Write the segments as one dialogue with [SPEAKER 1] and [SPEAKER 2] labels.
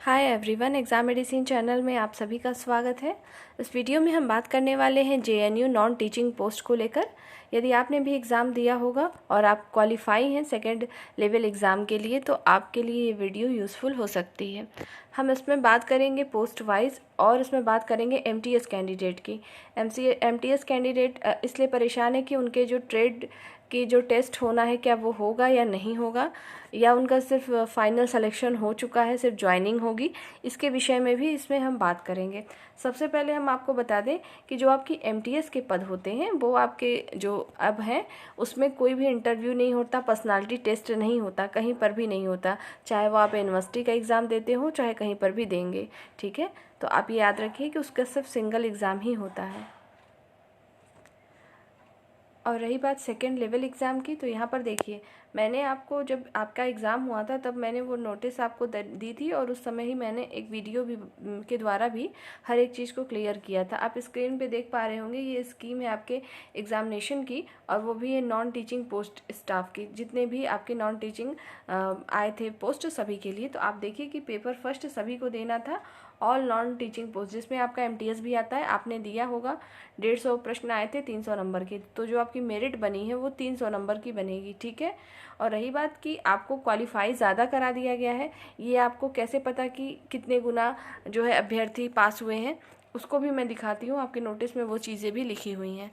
[SPEAKER 1] Hi everyone, exam medicine channel में आप सभी का स्वागत है। इस वीडियो में हम बात करने वाले हैं जेएनयू नॉन टीचिंग पोस्ट को लेकर। यदि आपने भी एग्ज़ाम दिया होगा और आप क्वालिफाई हैं सेकेंड लेवल एग्ज़ाम के लिए, तो आपके लिए ये वीडियो यूज़फुल हो सकती है। हम इसमें बात करेंगे पोस्ट वाइज और इसमें बात करेंगे एमटीएस कैंडिडेट की। एमटीएस कैंडिडेट इसलिए परेशान है कि उनके जो ट्रेड की जो टेस्ट होना है, क्या वो होगा या नहीं होगा, या उनका सिर्फ फाइनल सिलेक्शन हो चुका है, सिर्फ ज्वाइनिंग होगी। इसके विषय में भी इसमें हम बात करेंगे। सबसे पहले हम आपको बता दें कि जो आपकी एमटीएस के पद होते हैं वो आपके जो अब हैं उसमें कोई भी इंटरव्यू नहीं होता, पर्सनालिटी टेस्ट नहीं होता, कहीं पर भी नहीं होता। चाहे वो आप यूनिवर्सिटी का एग्ज़ाम देते हो, चाहे कहीं पर भी देंगे, ठीक है। तो आप ये याद रखिए कि उसका सिर्फ सिंगल एग्ज़ाम ही होता है। और रही बात सेकेंड लेवल एग्ज़ाम की, तो यहाँ पर देखिए, मैंने आपको जब आपका एग्ज़ाम हुआ था तब मैंने वो नोटिस आपको दी थी और उस समय ही मैंने एक वीडियो भी के द्वारा भी हर एक चीज़ को क्लियर किया था। आप स्क्रीन पे देख पा रहे होंगे, ये स्कीम है आपके एग्ज़ामिनेशन की, और वो भी है नॉन टीचिंग पोस्ट स्टाफ की। जितने भी आपके नॉन टीचिंग आए थे पोस्ट सभी के लिए, तो आप देखिए कि पेपर फर्स्ट सभी को देना था, ऑल नॉन टीचिंग पोस्ट, जिसमें आपका एमटीएस भी आता है। आपने दिया होगा, 150 प्रश्न आए थे 300 नंबर के, तो जो आपकी मेरिट बनी है वो 300 नंबर की बनेगी, ठीक है। और रही बात कि आपको क्वालिफाई ज़्यादा करा दिया गया है, ये आपको कैसे पता कि कितने गुना जो है अभ्यर्थी पास हुए हैं, उसको भी मैं दिखाती हूँ। आपके नोटिस में वो चीज़ें भी लिखी हुई हैं।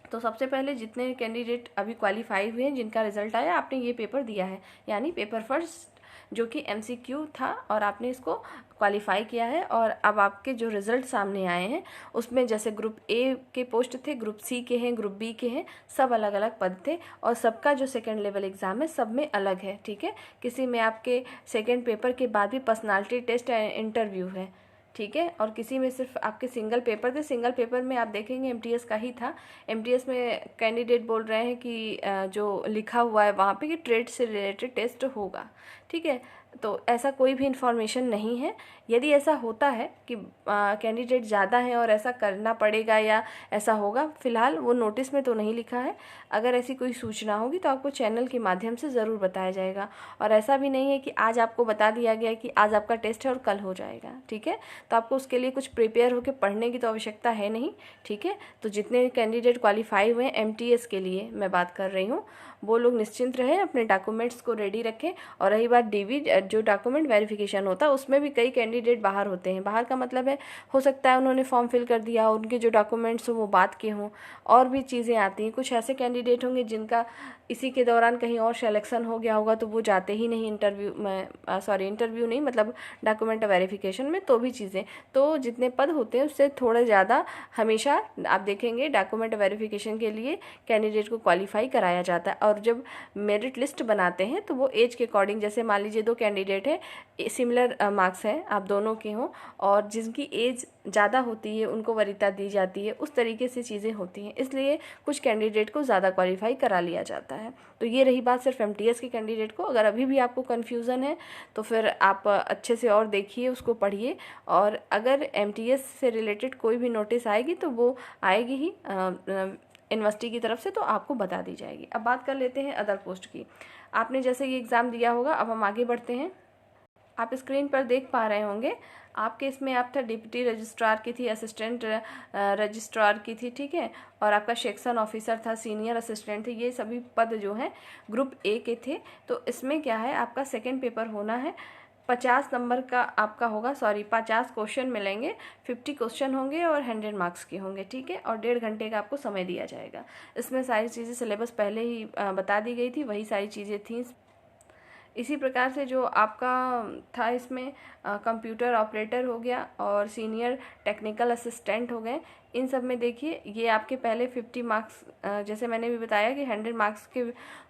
[SPEAKER 1] तो सबसे पहले जितने कैंडिडेट अभी क्वालिफाई हुए हैं, जिनका रिजल्ट आया, आपने ये पेपर दिया है, यानी पेपर फर्स्ट जो कि एमसीक्यू था, और आपने इसको क्वालिफाई किया है। और अब आपके जो रिज़ल्ट सामने आए हैं उसमें जैसे ग्रुप ए के पोस्ट थे, ग्रुप सी के हैं, ग्रुप बी के हैं, सब अलग अलग पद थे, और सबका जो सेकेंड लेवल एग्ज़ाम है सब में अलग है, ठीक है। किसी में आपके सेकेंड पेपर के बाद भी पर्सनालिटी टेस्ट इंटरव्यू है, ठीक है। और किसी में सिर्फ आपके सिंगल पेपर थे। सिंगल पेपर में आप देखेंगे एमटीएस का ही था। एमटीएस में कैंडिडेट बोल रहे हैं कि जो लिखा हुआ है वहाँ पे कि ट्रेड से रिलेटेड टेस्ट होगा, ठीक है। तो ऐसा कोई भी इंफॉर्मेशन नहीं है। यदि ऐसा होता है कि कैंडिडेट ज़्यादा हैं और ऐसा करना पड़ेगा या ऐसा होगा, फ़िलहाल वो नोटिस में तो नहीं लिखा है। अगर ऐसी कोई सूचना होगी तो आपको चैनल के माध्यम से ज़रूर बताया जाएगा। और ऐसा भी नहीं है कि आज आपको बता दिया गया कि आज आपका टेस्ट है और कल हो जाएगा, ठीक है। तो आपको उसके लिए कुछ प्रिपेयर होकर पढ़ने की तो आवश्यकता है नहीं, ठीक है। तो जितने कैंडिडेट क्वालिफाई हुए हैं एमटीएस के लिए मैं बात कर रही हूँ, वो लोग निश्चिंत रहें, अपने डॉक्यूमेंट्स को रेडी रखें। और रही बात डीवी जो डॉक्यूमेंट वेरिफिकेशन होता है, उसमें भी कई कैंडिडेट बाहर होते हैं। बाहर का मतलब है, हो सकता है उन्होंने फॉर्म फिल कर दिया, उनके जो डॉक्यूमेंट्स हो वो बात के हों, और भी चीज़ें आती हैं। कुछ ऐसे कैंडिडेट होंगे जिनका इसी के दौरान कहीं और सिलेक्शन हो गया होगा, तो वो जाते ही नहीं इंटरव्यू में, इंटरव्यू नहीं मतलब डॉक्यूमेंट वेरिफिकेशन में। तो भी चीज़ें, तो जितने पद होते हैं उससे थोड़ा ज़्यादा हमेशा आप देखेंगे डॉक्यूमेंट वेरिफिकेशन के लिए कैंडिडेट को क्वालिफाई कराया जाता है। और जब मेरिट लिस्ट बनाते हैं तो वो एज के अकॉर्डिंग, जैसे मान लीजिए 2 कैंडिडेट हैं, सिमिलर मार्क्स हैं, आप दोनों के हों, और जिनकी एज ज़्यादा होती है उनको वरीयता दी जाती है, उस तरीके से चीज़ें होती हैं। इसलिए कुछ कैंडिडेट को ज़्यादा क्वालिफाई करा लिया जाता है। तो ये रही बात सिर्फ एमटीएस के कैंडिडेट को। अगर अभी भी आपको कन्फ्यूज़न है तो फिर आप अच्छे से और देखिए, उसको पढ़िए, और अगर एमटीएस से रिलेटेड कोई भी नोटिस आएगी तो वो आएगी ही यूनिवर्सिटी की तरफ से, तो आपको बता दी जाएगी। अब बात कर लेते हैं अदर पोस्ट की। आपने जैसे ये एग्ज़ाम दिया होगा, अब हम आगे बढ़ते हैं। आप स्क्रीन पर देख पा रहे होंगे, आपके इसमें आप था डिप्टी रजिस्ट्रार की थी, असिस्टेंट रजिस्ट्रार की थी, ठीक है। और आपका सेक्शन ऑफिसर था, सीनियर असिस्टेंट थे। ये सभी पद जो हैं ग्रुप ए के थे। तो इसमें क्या है, आपका सेकेंड पेपर होना है, 50 नंबर का आपका होगा, 50 क्वेश्चन मिलेंगे, 50 क्वेश्चन होंगे और 100 मार्क्स के होंगे, ठीक है। और 1.5 घंटे का आपको समय दिया जाएगा। इसमें सारी चीज़ें सिलेबस पहले ही बता दी गई थी, वही सारी चीज़ें थी। इसी प्रकार से जो आपका था इसमें कंप्यूटर ऑपरेटर हो गया और सीनियर टेक्निकल असिस्टेंट हो गए। इन सब में देखिए, ये आपके पहले 50 मार्क्स, जैसे मैंने भी बताया कि 100 मार्क्स के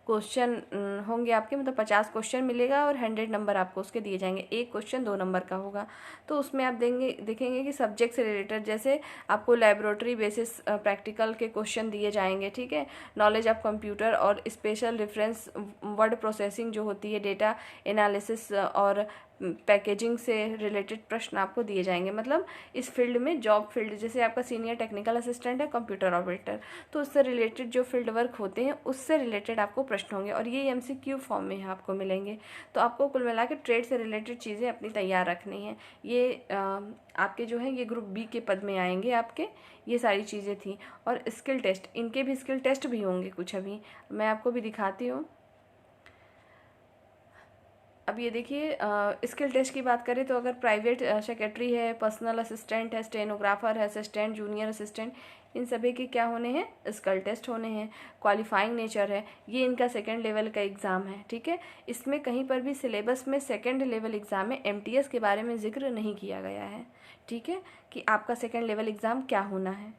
[SPEAKER 1] क्वेश्चन होंगे आपके, मतलब 50 क्वेश्चन मिलेगा और 100 नंबर आपको उसके दिए जाएंगे। एक क्वेश्चन 2 नंबर का होगा। तो उसमें आप देखेंगे कि सब्जेक्ट से रिलेटेड, जैसे आपको लेबोरेटरी बेसिस प्रैक्टिकल के क्वेश्चन दिए जाएंगे, ठीक है। नॉलेज ऑफ कंप्यूटर और स्पेशल रेफरेंस वर्ड प्रोसेसिंग जो होती है, डेटा एनालिसिस और पैकेजिंग से रिलेटेड प्रश्न आपको दिए जाएंगे। मतलब इस फील्ड में जॉब फील्ड, जैसे आपका सीनियर टेक्निकल असिस्टेंट है, कंप्यूटर ऑपरेटर, तो उससे रिलेटेड जो फील्ड वर्क होते हैं उससे रिलेटेड आपको प्रश्न होंगे और ये MCQ फॉर्म में आपको मिलेंगे। तो आपको कुल मिला के ट्रेड से रिलेटेड चीज़ें अपनी तैयार रखनी है। ये आपके जो है ये ग्रुप बी के पद में आएंगे आपके, ये सारी चीज़ें थी। और स्किल टेस्ट, इनके भी स्किल टेस्ट भी होंगे कुछ, अभी मैं आपको भी दिखाती हूँ। अब ये देखिए स्किल टेस्ट की बात करें तो अगर प्राइवेट सेक्रेटरी है, पर्सनल असिस्टेंट है, स्टेनोग्राफर है, असिस्टेंट, जूनियर असिस्टेंट, इन सभी के क्या होने हैं, स्किल टेस्ट होने हैं। क्वालिफाइंग नेचर है, ये इनका सेकंड लेवल का एग्ज़ाम है, ठीक है। इसमें कहीं पर भी सिलेबस में सेकंड लेवल एग्ज़ाम में MTS के बारे में जिक्र नहीं किया गया है, ठीक है, कि आपका सेकंड लेवल एग्ज़ाम क्या होना है,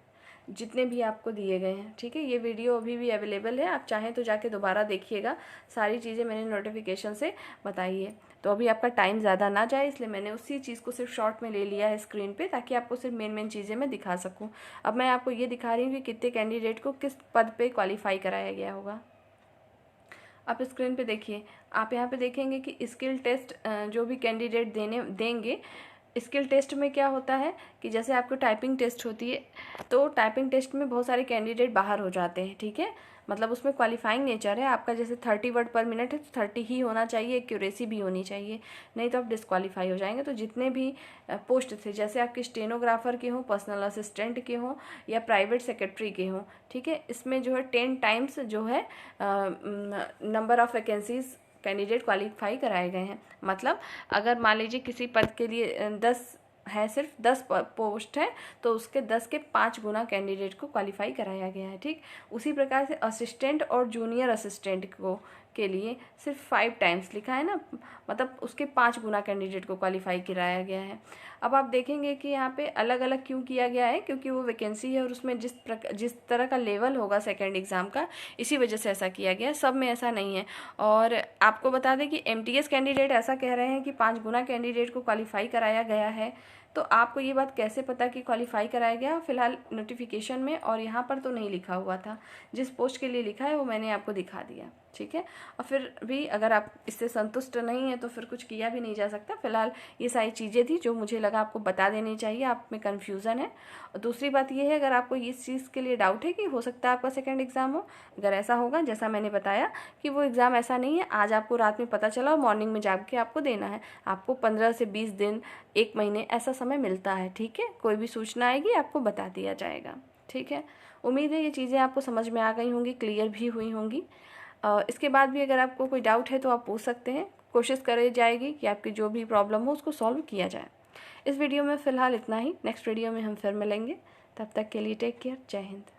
[SPEAKER 1] जितने भी आपको दिए गए हैं, ठीक है। ये वीडियो अभी भी अवेलेबल है, आप चाहें तो जाके दोबारा देखिएगा, सारी चीज़ें मैंने नोटिफिकेशन से बताई है। तो अभी आपका टाइम ज़्यादा ना जाए इसलिए मैंने उसी चीज़ को सिर्फ शॉर्ट में ले लिया है स्क्रीन पे, ताकि आपको सिर्फ मेन चीज़ें मैं दिखा सकूँ। अब मैं आपको ये दिखा रही हूँ कि कितने कैंडिडेट को किस पद पर क्वालिफाई कराया गया होगा। आप स्क्रीन पे देखिए, आप यहाँ पे देखेंगे कि स्किल टेस्ट जो भी कैंडिडेट देंगे, स्किल टेस्ट में क्या होता है कि जैसे आपको टाइपिंग टेस्ट होती है, तो टाइपिंग टेस्ट में बहुत सारे कैंडिडेट बाहर हो जाते हैं, ठीक है। मतलब उसमें क्वालिफाइंग नेचर है आपका, जैसे 30 वर्ड पर मिनट है तो 30 ही होना चाहिए, एक्यूरेसी भी होनी चाहिए, नहीं तो आप डिस्क्वालीफाई हो जाएंगे। तो जितने भी पोस्ट थे, जैसे आपके स्टेनोग्राफर के हों, पर्सनल असिस्टेंट के हों या प्राइवेट सेक्रेटरी के हों, ठीक है, इसमें जो है 10 टाइम्स जो है number of vacancies candidate qualify कराए गए हैं। मतलब अगर मान लीजिए किसी पद के लिए 10 है, सिर्फ 10 पोस्ट है, तो उसके 10 के 5 गुना कैंडिडेट को क्वालिफाई कराया गया है, ठीक। उसी प्रकार से असिस्टेंट और जूनियर असिस्टेंट को के लिए सिर्फ 5 टाइम्स लिखा है ना, मतलब उसके 5 गुना कैंडिडेट को क्वालिफाई कराया गया है। अब आप देखेंगे कि यहाँ पे अलग अलग क्यों किया गया है, क्योंकि वो वैकेंसी है और उसमें जिस तरह का लेवल होगा सेकेंड एग्ज़ाम का, इसी वजह से ऐसा किया गया है, सब में ऐसा नहीं है। और आपको बता दें कि MTS कैंडिडेट ऐसा कह रहे हैं कि 5 गुना कैंडिडेट को क्वालिफाई कराया गया है। तो आपको ये बात कैसे पता कि क्वालिफाई कराया गया? फिलहाल नोटिफिकेशन में और यहाँ पर तो नहीं लिखा हुआ था, जिस पोस्ट के लिए लिखा है वो मैंने आपको दिखा दिया, ठीक है। और फिर भी अगर आप इससे संतुष्ट नहीं है तो फिर कुछ किया भी नहीं जा सकता। फिलहाल ये सारी चीज़ें थी जो मुझे लगा आपको बता देनी चाहिए, आप में कन्फ्यूज़न है। और दूसरी बात ये है, अगर आपको इस चीज़ के लिए डाउट है कि हो सकता है आपका सेकेंड एग्ज़ाम हो, अगर ऐसा होगा जैसा मैंने बताया कि वो एग्ज़ाम ऐसा नहीं है, आज आपको रात में पता चला और मॉर्निंग में जाग के आपको देना है, आपको 15 से 20 दिन, 1 महीने ऐसा समय मिलता है, ठीक है। कोई भी सूचना आएगी आपको बता दिया जाएगा, ठीक है। उम्मीद है ये चीज़ें आपको समझ में आ गई होंगी, क्लियर भी हुई होंगी। इसके बाद भी अगर आपको कोई डाउट है तो आप पूछ सकते हैं, कोशिश करी जाएगी कि आपकी जो भी प्रॉब्लम हो उसको सॉल्व किया जाए। इस वीडियो में फ़िलहाल इतना ही, नेक्स्ट वीडियो में हम फिर मिलेंगे, तब तक के लिए टेक केयर, जय हिंद।